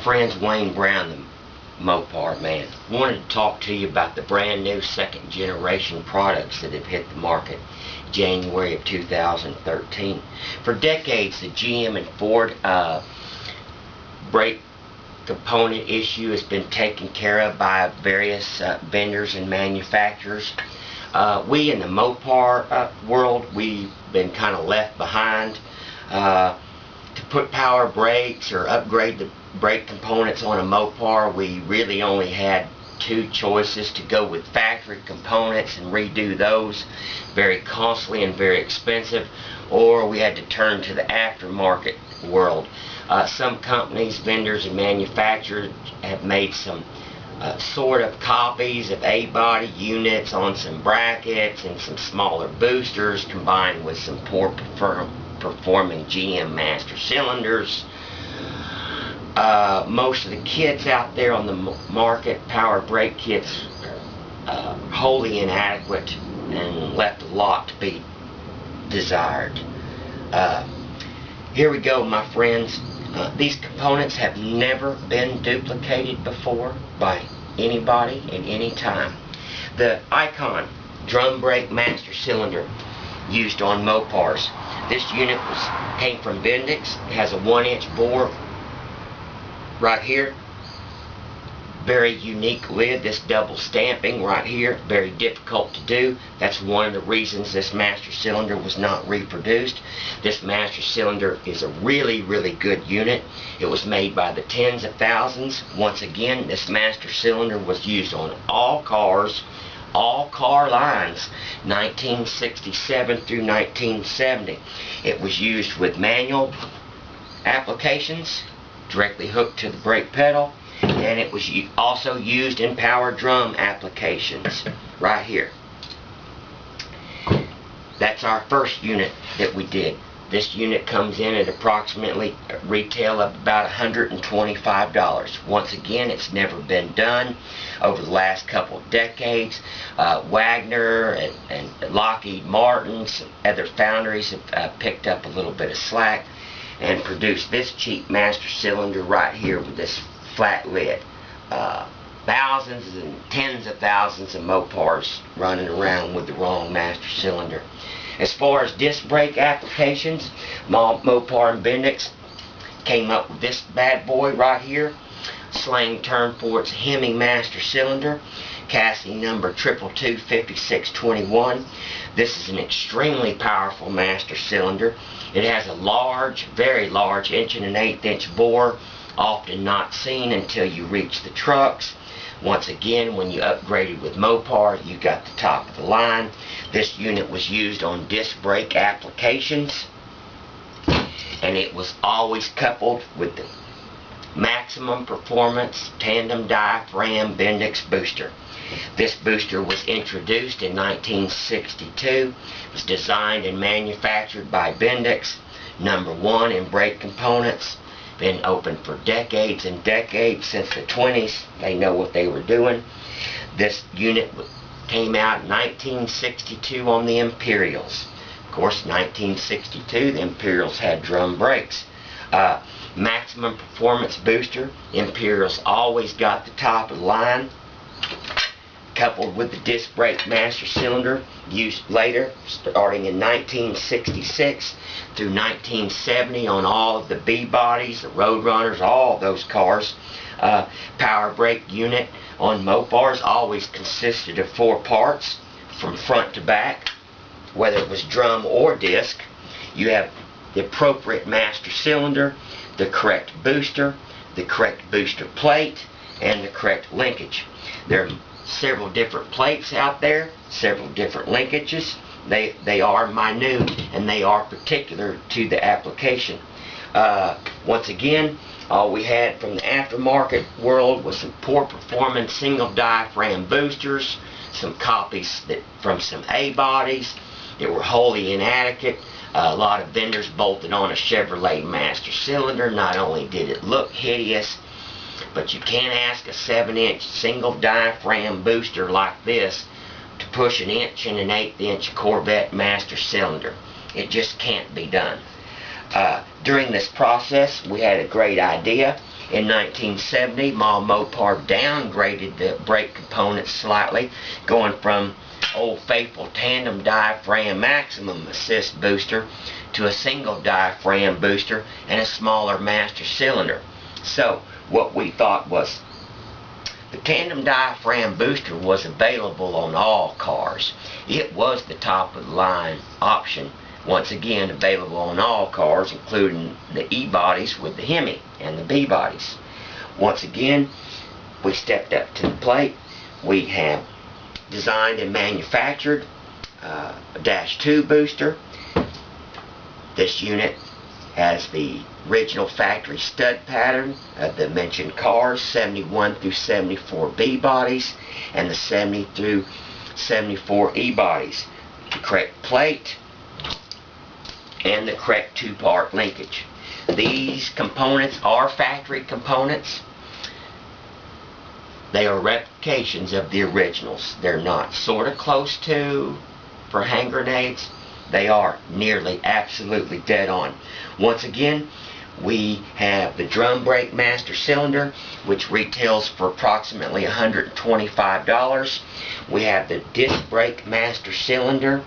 friends, Wayne Brown, the Mopar man. Wanted to talk to you about the brand new second generation products that have hit the market January of 2013. For decades, the GM and Ford brake component issue has been taken care of by various vendors and manufacturers. We in the Mopar world, we've been kind of left behind. To put power brakes or upgrade the brake components on a Mopar, we really only had two choices: to go with factory components and redo those, very costly and very expensive, or we had to turn to the aftermarket world. Some companies, vendors and manufacturers have made some sort of copies of A-body units on some brackets and some smaller boosters, combined with some poor performing GM master cylinders. Most of the kits out there on the market, power brake kits, are wholly inadequate and left a lot to be desired. Here we go, my friends. These components have never been duplicated before by anybody at any time. The Icon drum brake master cylinder used on Mopars. This unit came from Bendix. It has a 1-inch bore right here. Very unique lid. This double stamping right here, very difficult to do. That's one of the reasons this master cylinder was not reproduced. This master cylinder is a really good unit. It was made by the tens of thousands. Once again, this master cylinder was used on all cars, all car lines, 1967 through 1970. It was used with manual applications, directly hooked to the brake pedal, and it was also used in power drum applications right here. That's our first unit that we did. This unit comes in at approximately retail of about $125. Once again, it's never been done. Over the last couple of decades, Wagner and Lockheed Martin, some other foundries have picked up a little bit of slack and produced this cheap master cylinder right here with this flat lid. Thousands and tens of thousands of Mopars running around with the wrong master cylinder. As far as disc brake applications, Mopar and Bendix came up with this bad boy right here. Slang term for its Hemi master cylinder, chassis number 2225621. This is an extremely powerful master cylinder. It has a large, very large 1.8" bore, often not seen until you reach the trucks. Once again, when you upgraded with Mopar, you got the top of the line. This unit was used on disc brake applications, and it was always coupled with the maximum performance tandem diaphragm Bendix booster. This booster was introduced in 1962. It was designed and manufactured by Bendix, #1 in brake components. Been open for decades and decades, since the 20s. They know what they were doing. This unit came out in 1962 on the Imperials. Of course, 1962, the Imperials had drum brakes. Maximum performance booster. Imperials always got the top of the line, coupled with the disc brake master cylinder, used later, starting in 1966 through 1970 on all of the B-bodies, the Roadrunners, all those cars. Power brake unit on Mopars always consisted of 4 parts from front to back, whether it was drum or disc. You have the appropriate master cylinder, the correct booster, the correct booster plate, and the correct linkage. There are several different plates out there, several different linkages. They are minute and they are particular to the application. Once again, all we had from the aftermarket world was some poor performing single diaphragm boosters, some copies from some A-bodies that were wholly inadequate. A lot of vendors bolted on a Chevrolet master cylinder. Not only did it look hideous, but you can't ask a 7-inch single diaphragm booster like this to push an 1.8" Corvette master cylinder. It just can't be done. During this process, we had a great idea. In 1970, Mopar downgraded the brake components slightly, going from Old Faithful tandem diaphragm maximum assist booster to a single diaphragm booster and a smaller master cylinder. So what we thought was, the tandem diaphragm booster was available on all cars. It was the top of the line option. Once again, available on all cars, including the E-bodies with the Hemi and the B-bodies. Once again, we stepped up to the plate. We have designed and manufactured a Dash 2 booster. This unit has the original factory stud pattern of the mentioned cars, 71 through 74 B bodies and the 70 through 74 E bodies. The correct plate and the correct two-part linkage. These components are factory components. They are replications of the originals. They're not sort of close to for hand grenades. They are nearly absolutely dead on. Once again, we have the drum brake master cylinder, which retails for approximately $125. We have the disc brake master cylinder,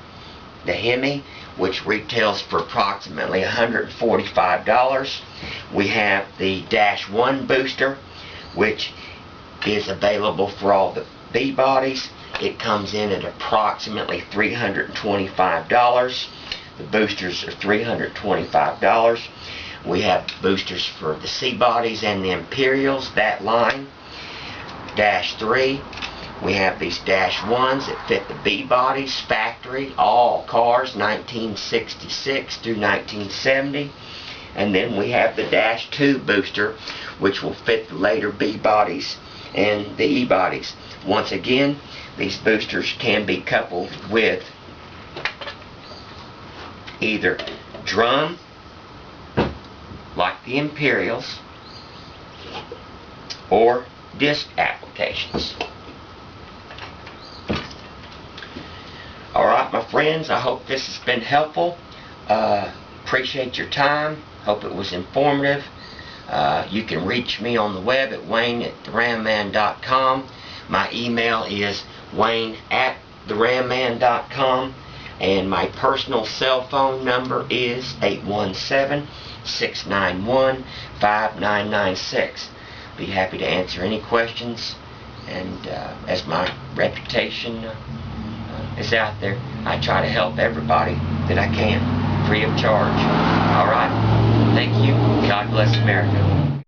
the Hemi, which retails for approximately $145. We have the Dash 1 booster, which is available for all the B bodies. It comes in at approximately $325. The boosters are $325. We have boosters for the C bodies and the Imperials, that line. Dash 3, we have these Dash 1s that fit the B bodies, factory, all cars, 1966 through 1970. And then we have the Dash 2 booster, which will fit the later B bodies and the E bodies. Once again, these boosters can be coupled with either drum, like the Imperials, or disc applications. Alright, my friends, I hope this has been helpful. Appreciate your time. Hope it was informative. You can reach me on the web at wayne@theramman.com. My email is wayne@theramman.com, and my personal cell phone number is 817-691-5996. Be happy to answer any questions, and as my reputation is out there, I try to help everybody that I can, free of charge. Alright? Thank you. God bless America.